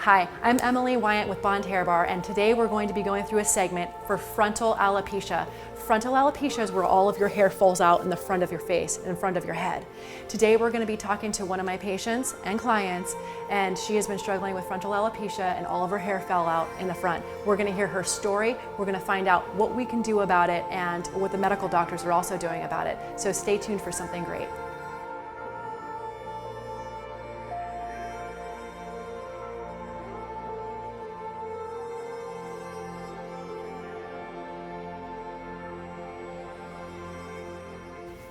Hi, I'm Emily Wyant with Bond Hair Bar, and today we're going to be going through a segment for frontal alopecia. Frontal alopecia is where all of your hair falls out in the front of your face, in front of your head. Today we're going to be talking to one of my patients and clients, and she has been struggling with frontal alopecia and all of her hair fell out in the front. We're going to hear her story, we're going to find out what we can do about it and what the medical doctors are also doing about it. So stay tuned for something great.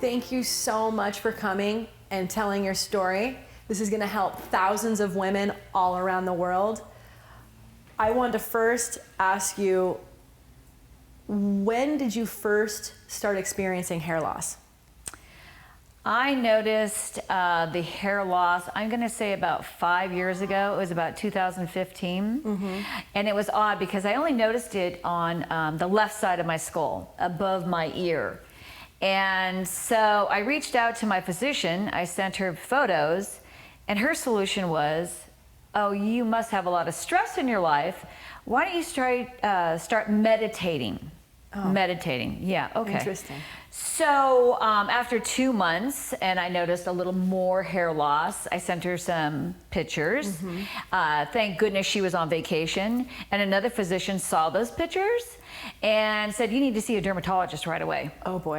Thank you so much for coming and telling your story. This is going to help thousands of women all around the world. I wanted to first ask you, when did you first start experiencing hair loss? I noticed the hair loss, I'm going to say about 5 years ago. It was about 2015. And it was odd because I only noticed it on the left side of my skull, above my ear. And so I reached out to my physician, I sent her photos, and her solution was, oh, you must have a lot of stress in your life. Why don't you start meditating? Oh. Meditating, yeah, okay. Interesting. So after 2 months, and I noticed a little more hair loss, I sent her some pictures. Thank goodness she was on vacation, and another physician saw those pictures and said, you need to see a dermatologist right away. Oh boy.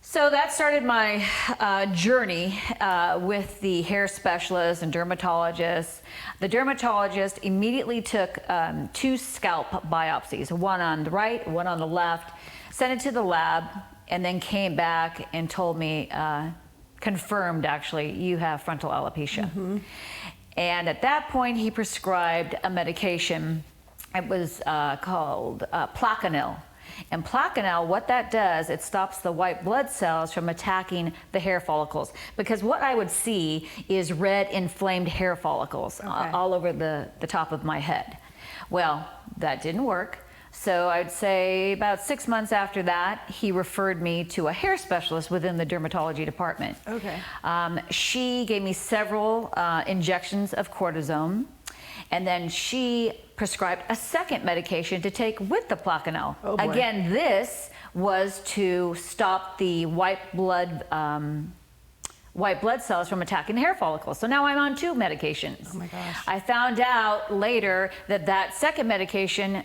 So that started my journey with the hair specialist and dermatologist. The dermatologist immediately took 2 scalp biopsies, one on the right, one on the left, sent it to the lab, and then came back and told me, confirmed actually, you have frontal alopecia. And at that point, he prescribed a medication. It was called Plaquenil. And Plaquenil, what that does, it stops the white blood cells from attacking the hair follicles. Because what I would see is red inflamed hair follicles all over the top of my head. Well, that didn't work. So I'd say about 6 months after that, he referred me to a hair specialist within the dermatology department. Okay. She gave me several injections of cortisone. And then she prescribed a second medication to take with the Plaquenil. Oh boy. Again, this was to stop the white blood cells from attacking hair follicles. So now I'm on 2 medications. Oh my gosh. I found out later that that second medication,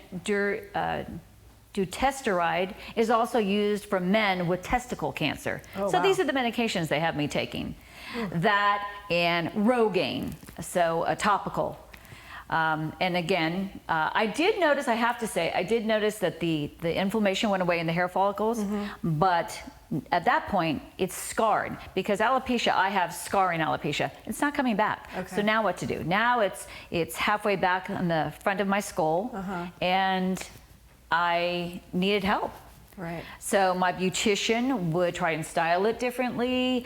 dutasteride, is also used for men with testicle cancer. Oh, so wow. these are the medications they have me taking. That and Rogaine, so a topical. And again, I did notice, I have to say, I did notice that the inflammation went away in the hair follicles, but at that point, it's scarred. Because alopecia, I have scarring alopecia. It's not coming back. Okay. So now what to do? Now it's halfway back on the front of my skull, and I needed help. Right. So my beautician would try and style it differently,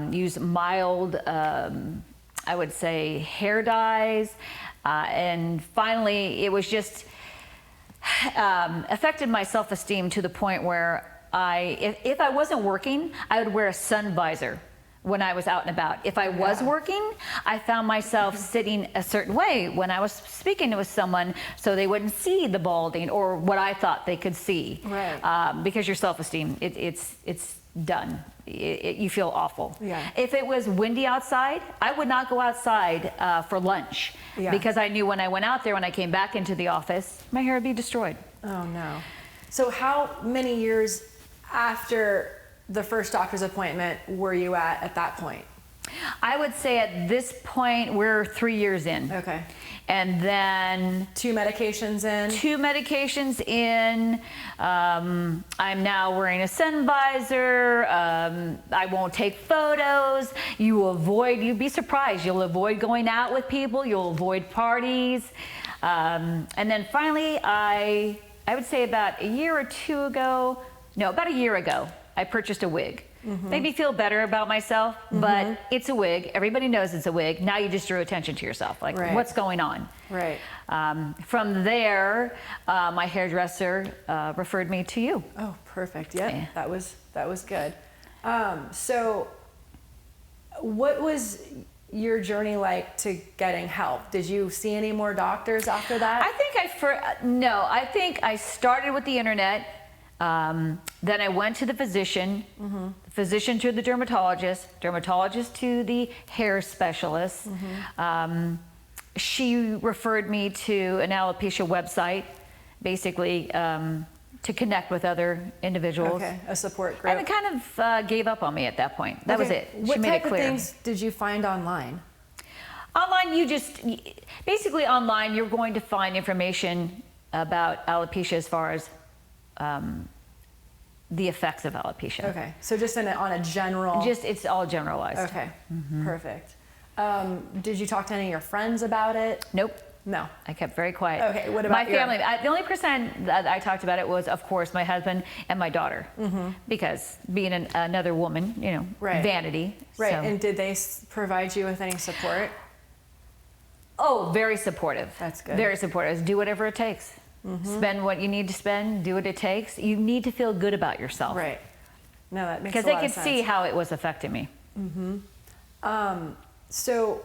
use mild, I would say, hair dyes. And finally, it was just affected my self-esteem to the point where if I wasn't working, I would wear a sun visor when I was out and about. If I was working, I found myself sitting a certain way when I was speaking with someone so they wouldn't see the balding or what I thought they could see. Right. Because your self-esteem, it's done. You feel awful. Yeah. If it was windy outside, I would not go outside for lunch because I knew when I went out there, when I came back into the office, my hair would be destroyed. Oh no. So how many years after the first doctor's appointment were you at that point? I would say at this point, we're 3 years in. Okay. And then 2 medications in? 2 medications in. I'm now wearing a sun visor. I won't take photos. You'd be surprised. You'll avoid going out with people. You'll avoid parties. And then finally, I would say about a year or 2 ago, no, about a year ago, I purchased a wig. Made me feel better about myself, but it's a wig. Everybody knows it's a wig. Now you just drew attention to yourself, like what's going on? Right. From there, my hairdresser referred me to you. Oh, perfect. Yep. That was good. So what was your journey like to getting help? Did you see any more doctors after that? I think I started with the internet. Then I went to the physician, physician to the dermatologist to the hair specialist. She referred me to an alopecia website, basically to connect with other individuals. Okay, a support group. And it kind of gave up on me at that point. That was it. What type of things did you find online? Online, basically online, you're going to find information about alopecia as far as the effects of alopecia. Okay, so just on a general... It's all generalized. Okay, perfect. Did you talk to any of your friends about it? Nope. No. I kept very quiet. Okay, what about my family? The only person that I talked about it was, of course, my husband and my daughter. Because being another woman, vanity. Right, so. and did they provide you with any support? Oh, very supportive. That's good. Very supportive. Do whatever it takes. Spend what you need to spend. Do what it takes. You need to feel good about yourself. Right. No, that makes a lot of sense. Because they could see how it was affecting me. So,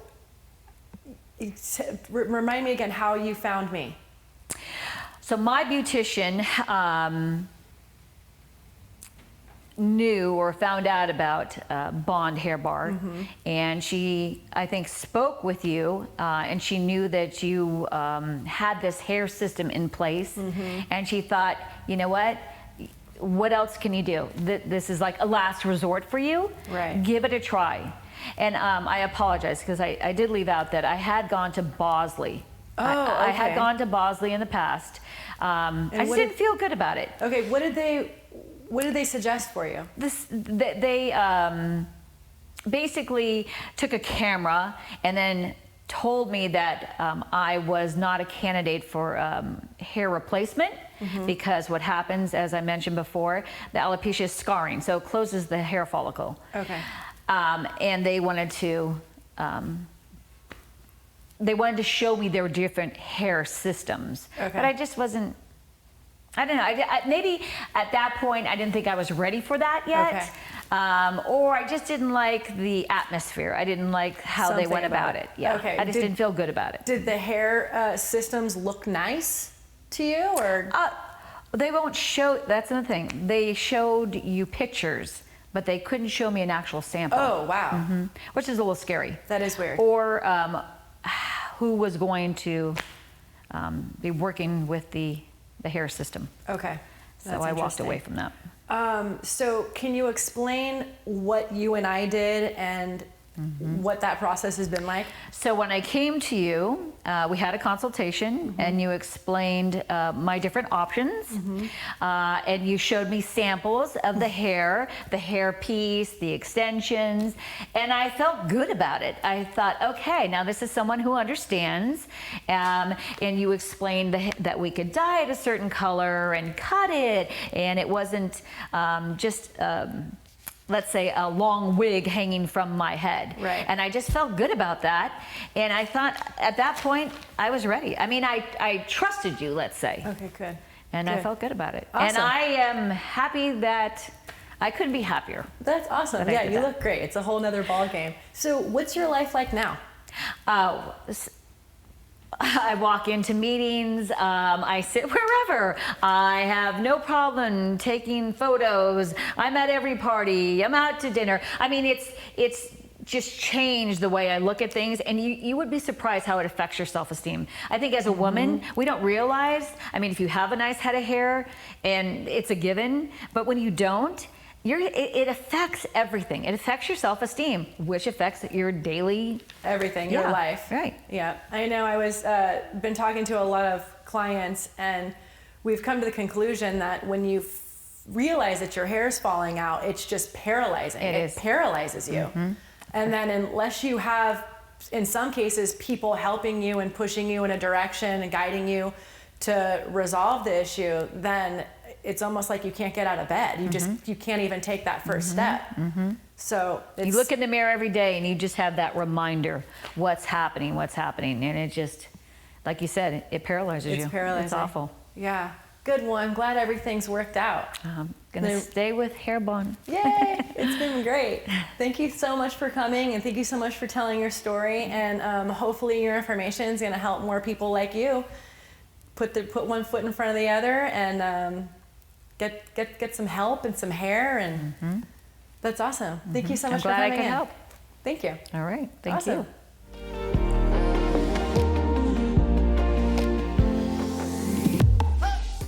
remind me again how you found me. So my beautician knew or found out about Bond Hair Bar, and she, I think, spoke with you, and she knew that you had this hair system in place, and she thought, you know what else can you do? This is like a last resort for you. Right. Give it a try. And I apologize because I did leave out that I had gone to Bosley. Oh, okay. I had gone to Bosley in the past. I just didn't feel good about it. Okay, what did they suggest for you? They basically took a camera and then told me that I was not a candidate for hair replacement because what happens, as I mentioned before, the alopecia is scarring, so it closes the hair follicle. Okay. And they wanted to show me their different hair systems. Okay. But I just wasn't, I don't know, maybe at that point I didn't think I was ready for that yet. Okay. Or I just didn't like the atmosphere. I didn't like how they went about it. Yeah. Okay. I just didn't feel good about it. Did the hair systems look nice to you, or? They won't show, that's another thing. They showed you pictures, but they couldn't show me an actual sample. Oh, wow. Which is a little scary. That is weird. Or who was going to be working with the hair system. Okay. So I walked away from that. So can you explain what you and I did and what that process has been like? So when I came to you, we had a consultation and you explained my different options and you showed me samples of the hair piece, the extensions, and I felt good about it. I thought, okay, now this is someone who understands, and you explained that we could dye it a certain color and cut it, and it wasn't just let's say a long wig hanging from my head. Right. And I just felt good about that. And I thought at that point I was ready. I mean, I trusted you, let's say. Okay, good. And good. I felt good about it. Awesome. And I am happy that I couldn't be happier. That's awesome. Yeah, you look great. It's a whole nother ball game. So what's your life like now? I walk into meetings, I sit wherever. I have no problem taking photos. I'm at every party, I'm out to dinner. I mean, it's just changed the way I look at things, and you would be surprised how it affects your self-esteem. I think as a woman, we don't realize, I mean, if you have a nice head of hair, and it's a given, but when you don't, it affects everything. It affects your self-esteem, which affects your daily... Everything, your life. Right. Yeah, I know. I was been talking to a lot of clients, and we've come to the conclusion that when you realize that your hair is falling out, it's just paralyzing. It paralyzes you. And then unless you have, in some cases, people helping you and pushing you in a direction and guiding you to resolve the issue, then it's almost like you can't get out of bed. You can't even take that first step. So you look in the mirror every day and you just have that reminder, what's happening, and it just, like you said, it paralyzes you. It's paralyzing. It's awful. Yeah. Good. Well, I'm glad everything's worked out. Gonna stay with hair bond. Yay! It's been great. Thank you so much for coming, and thank you so much for telling your story. And hopefully your information is going to help more people like you put one foot in front of the other and get some help and some hair. And that's awesome. Thank you so much for coming in. I'm glad I could help. Thank you. All right. Thank you.